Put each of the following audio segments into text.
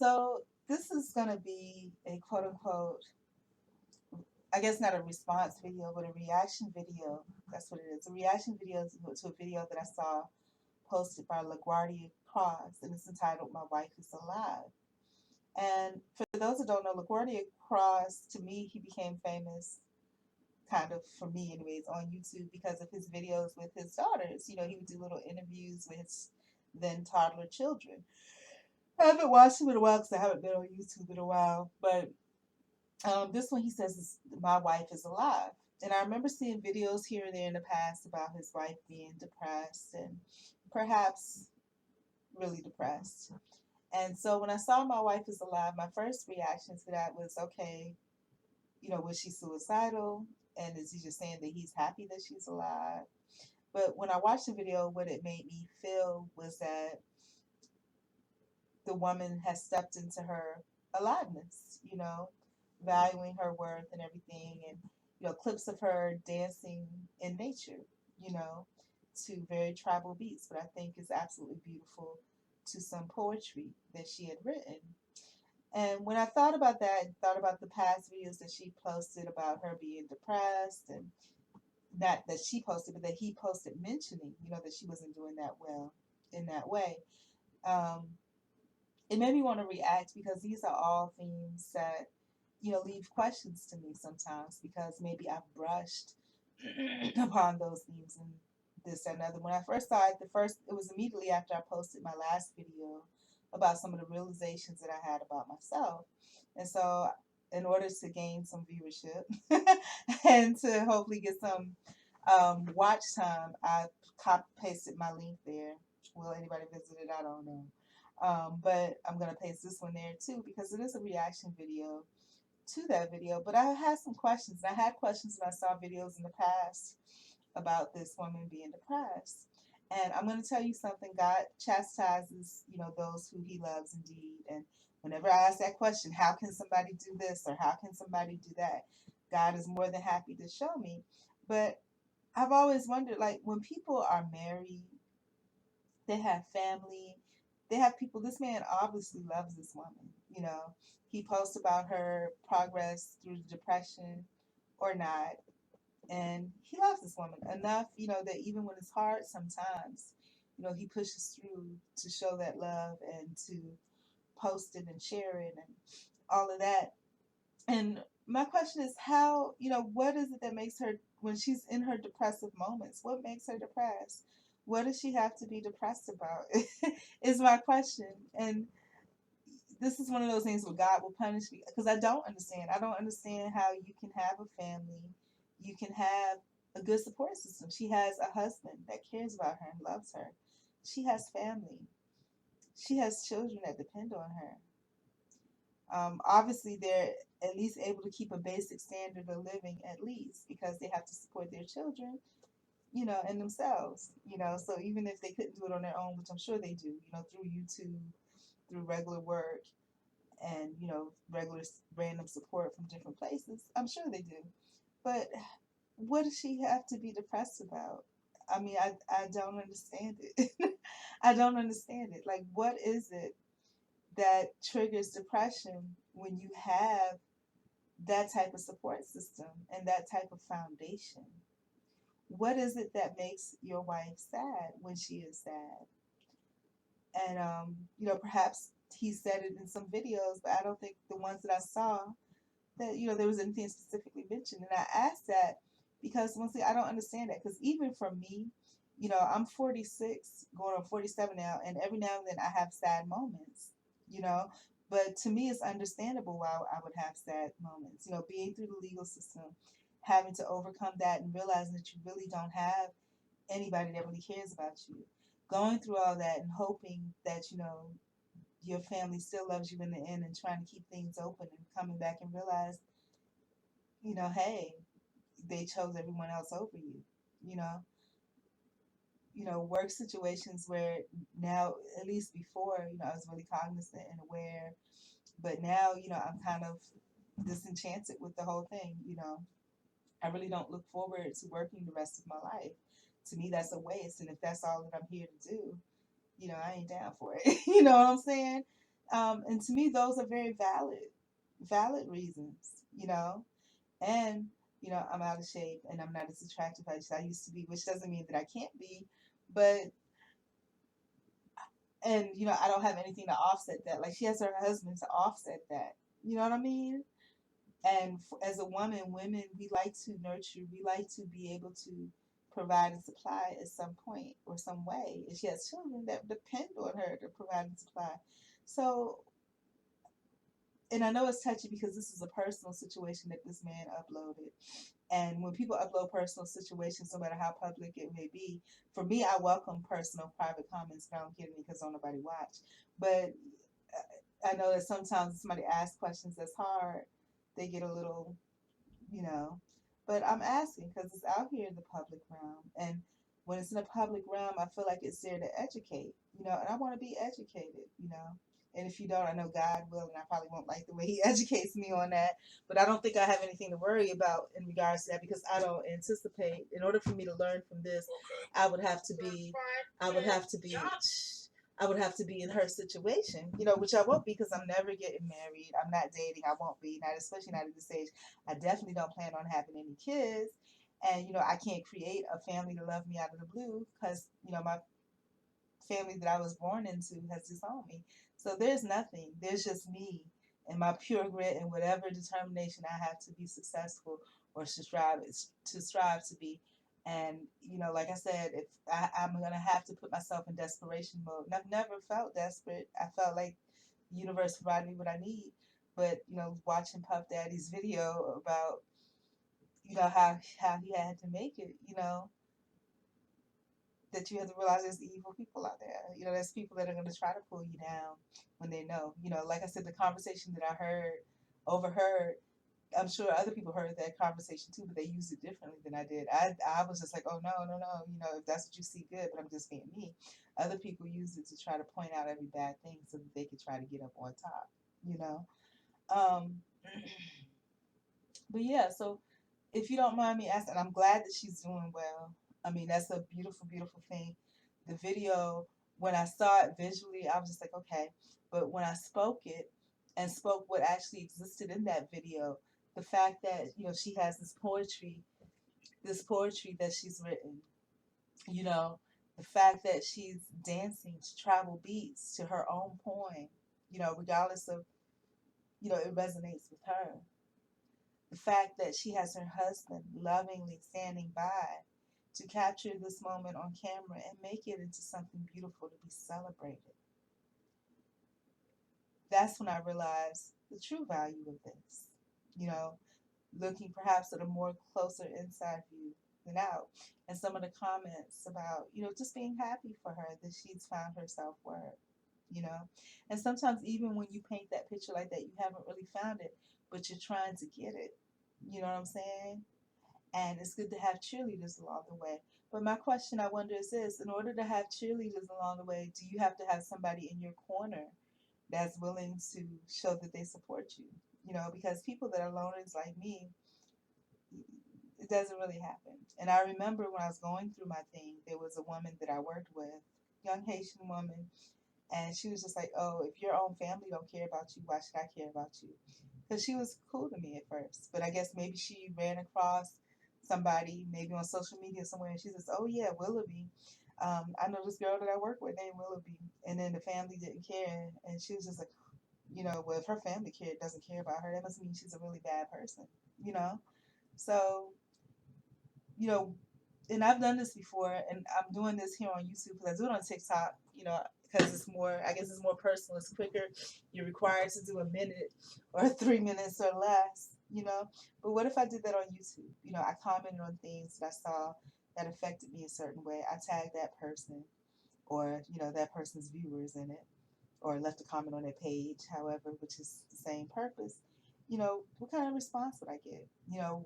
So this is going to be a quote unquote, I guess not a response video, but a reaction video. That's what it is. A reaction video to a video that I saw posted by LaGuardia Cross, and it's entitled "My Wife Is Alive." And for those who don't know, LaGuardia Cross, to me, he became famous, kind of for me, anyways, on YouTube because of his videos with his daughters. He would do little interviews with his then toddler children. I haven't watched him in a while because I haven't been on YouTube in a while, but this one he says is, "My wife is alive." And I remember seeing videos here and there in the past about his wife being depressed and perhaps really depressed. And so when I saw "My Wife is Alive," my first reaction to that was, okay, was she suicidal? And is he just saying that he's happy that she's alive? But when I watched the video, what it made me feel was that the woman has stepped into her aliveness, valuing her worth and everything. And, clips of her dancing in nature, you know, to very tribal beats, but I think is absolutely beautiful to some poetry that she had written. And when I thought about that, and thought about the past videos that she posted about her being depressed, and not that she posted, but that he posted mentioning, that she wasn't doing that well in that way. Um, it made me want to react because these are all themes that, leave questions to me sometimes because maybe I've brushed upon those themes and this and another. When I first saw it, it was immediately after I posted my last video about some of the realizations that I had about myself. And so in order to gain some viewership and to hopefully get some watch time, I copy pasted my link there. Will anybody visit it? I don't know. But I'm going to paste this one there too because it is a reaction video to that video. But I had some questions. And I had questions when I saw videos in the past about this woman being depressed. And I'm going to tell you something. God chastises, those who he loves indeed. And whenever I ask that question, how can somebody do this or how can somebody do that? God is more than happy to show me. But I've always wondered, like, when people are married, they have family, they have people. This man obviously loves this woman. He posts about her progress through depression or not, and he loves this woman enough, that even when it's hard sometimes, he pushes through to show that love and to post it and share it and all of that. And my question is how, what is it that makes her, when she's in her depressive moments, what makes her depressed? What does she have to be depressed about? Is my question. And this is one of those things where God will punish me because I don't understand. I don't understand how you can have a family, you can have a good support system. She has a husband that cares about her and loves her. She has family. She has children that depend on her. Obviously, they're at least able to keep a basic standard of living, at least, because they have to support their children, and themselves, So even if they couldn't do it on their own, which I'm sure they do, through YouTube, through regular work, and regular random support from different places, I'm sure they do. But what does she have to be depressed about? I mean, I don't understand it. I don't understand it. Like, what is it that triggers depression when you have that type of support system and that type of foundation? What is it that makes your wife sad when she is sad? And perhaps he said it in some videos, but I don't think the ones that I saw that there was anything specifically mentioned. And I asked that because once again, I don't understand that because even for me, I'm 46, going on 47 now, and every now and then I have sad moments, you know. But to me, it's understandable why I would have sad moments. Being through the legal system, having to overcome that, and realizing that you really don't have anybody that really cares about you. Going through all that and hoping that your family still loves you in the end, and trying to keep things open, and coming back and realize, hey, they chose everyone else over you. You know, work situations where now, at least before, I was really cognizant and aware, but now, I'm kind of disenchanted with the whole thing. I really don't look forward to working the rest of my life. To me, that's a waste, and if that's all that I'm here to do, I ain't down for it. You know what I'm saying? And to me, those are very valid reasons, and I'm out of shape and I'm not as attractive as I used to be, which doesn't mean that I can't be, but and I don't have anything to offset that. Like she has her husband to offset that. You know what I mean? And as a woman, women, we like to nurture, we like to be able to provide and supply at some point or some way. And she has children that depend on her to provide and supply. So, and I know it's touchy because this is a personal situation that this man uploaded. And when people upload personal situations, no matter how public it may be, for me, I welcome personal, private comments. I don't get any because don't nobody watch. But I know that sometimes somebody asks questions that's hard. They get a little, you know. But I'm asking because it's out here in the public realm. And when it's in the public realm, I feel like it's there to educate, and I want to be educated. And if you don't, I know God will, and I probably won't like the way He educates me on that. But I don't think I have anything to worry about in regards to that because I don't anticipate. In order for me to learn from this, I would have to be, I would have to be, I would have to be in her situation, which I won't be because I'm never getting married. I'm not dating. I won't be, not especially not at this age. I definitely don't plan on having any kids. And, I can't create a family to love me out of the blue because, my family that I was born into has disowned me. So there's nothing. There's just me and my pure grit and whatever determination I have to be successful or to strive to be. And like I said, if I'm gonna have to put myself in desperation mode. And I've never felt desperate. I felt like the universe provided me what I need. But watching Puff Daddy's video about how he had to make it, that you have to realize there's evil people out there. There's people that are going to try to pull you down when they know. Like I said, the conversation that I overheard, I'm sure other people heard that conversation too, but they used it differently than I did. I was just like, oh, no, no, no. If that's what you see, good, but I'm just being me. Other people use it to try to point out every bad thing so that they could try to get up on top, you know. Um, but yeah, so if you don't mind me asking, I'm glad that she's doing well. I mean, that's a beautiful, beautiful thing. The video, when I saw it visually, I was just like, okay. But when I spoke it and spoke what actually existed in that video, the fact that, she has this poetry that she's written, you know, the fact that she's dancing to tribal beats to her own poem, regardless of, it resonates with her. The fact that she has her husband lovingly standing by to capture this moment on camera and make it into something beautiful to be celebrated. That's when I realized the true value of this. You know, Looking perhaps at a more closer inside view than out. And some of the comments about, just being happy for her that she's found her self worth, you know. And sometimes even when you paint that picture like that, you haven't really found it, but you're trying to get it. You know what I'm saying? And it's good to have cheerleaders along the way. But my question, I wonder, is this: in order to have cheerleaders along the way, do you have to have somebody in your corner that's willing to show that they support you? Because people that are loners like me, it doesn't really happen. And I remember when I was going through my thing, there was a woman that I worked with, young Haitian woman, and she was just like, "Oh, if your own family don't care about you, why should I care about you?" Because she was cool to me at first, but I guess maybe she ran across somebody, maybe on social media somewhere, and she says, "Oh yeah, Willoughby. I know this girl that I work with named Willoughby," and then the family didn't care, and she was just like, well, if her family doesn't care about her, that must mean she's a really bad person, you know. So, you know, and I've done this before, and I'm doing this here on YouTube because I do it on TikTok, because it's more, I guess it's more personal, it's quicker. You're required to do a minute or 3 minutes or less, But what if I did that on YouTube? I commented on things that I saw that affected me a certain way. I tagged that person or, that person's viewers in it or left a comment on their page, however, which is the same purpose. What kind of response would I get?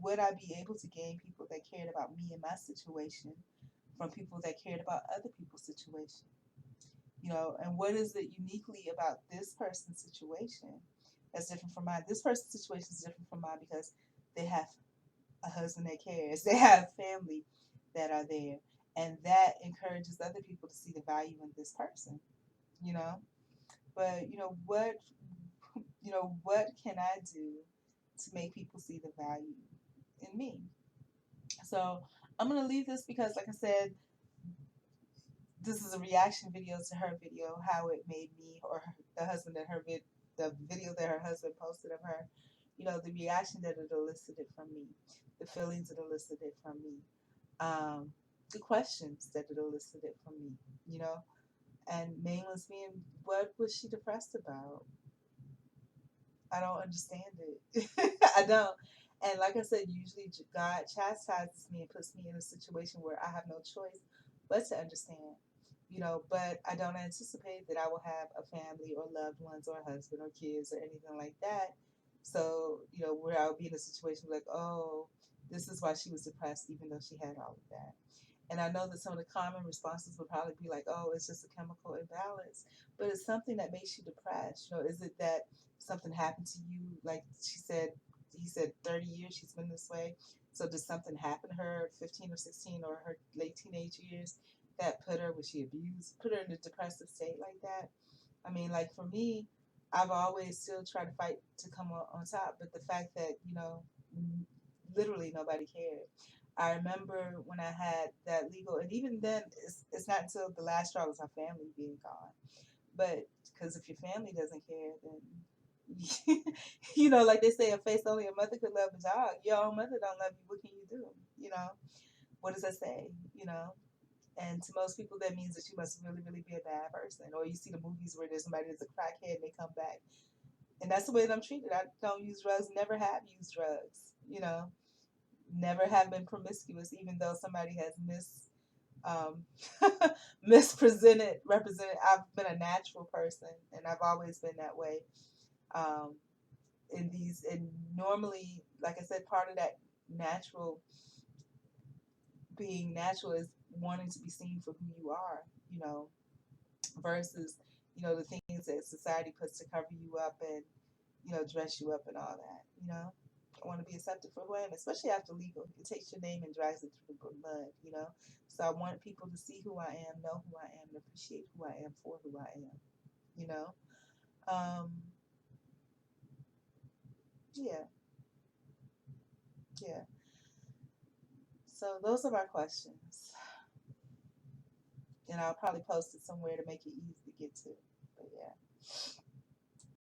Would I be able to gain people that cared about me and my situation from people that cared about other people's situation? And what is it uniquely about this person's situation that's different from mine? This person's situation is different from mine because they have a husband that cares, they have family that are there, and that encourages other people to see the value in this person, you know? But what can I do to make people see the value in me? So I'm gonna leave this because, like I said, this is a reaction video to her video, how it made me, or the husband that the video that her husband posted of her, the reaction that it elicited from me, the feelings it elicited from me, um, the questions that it elicited from me, you know, and main was being, what was she depressed about? I don't understand it. I don't. And like I said, usually God chastises me and puts me in a situation where I have no choice but to understand, but I don't anticipate that I will have a family or loved ones or a husband or kids or anything like that. So, where I would be in a situation like, oh, this is why she was depressed, even though she had all of that. And I know that some of the common responses would probably be like, oh, it's just a chemical imbalance. But it's something that makes you depressed. Is it that something happened to you? Like he said 30 years she's been this way. So did something happen to her at 15 or 16 or her late teenage years that was she abused, put her in a depressive state like that? I mean, like for me, I've always still tried to fight to come on top. But the fact that, literally nobody cared. I remember when I had that legal, and even then, it's not until the last straw was my family being gone. But because if your family doesn't care, then like they say, a face only a mother could love a dog. Your own mother don't love you. What can you do? You know, what does that say? You know, and to most people, that means that you must really, really be a bad person. Or you see the movies where there's somebody that's a crackhead and they come back, and that's the way that I'm treated. I don't use drugs. Never have used drugs. Never have been promiscuous, even though somebody has um, mispresented, represented. I've been a natural person, and I've always been that way. Um, and normally, like I said, part of that natural being natural is wanting to be seen for who you are, versus, the things that society puts to cover you up and, dress you up and all that, I want to be accepted for who I am, especially after legal. It takes your name and drags it through the mud. So I want people to see who I am, know who I am, and appreciate who I am for who I am, you know? Um, yeah, yeah. So those are my questions. And I'll probably post it somewhere to make it easy to get to. But yeah.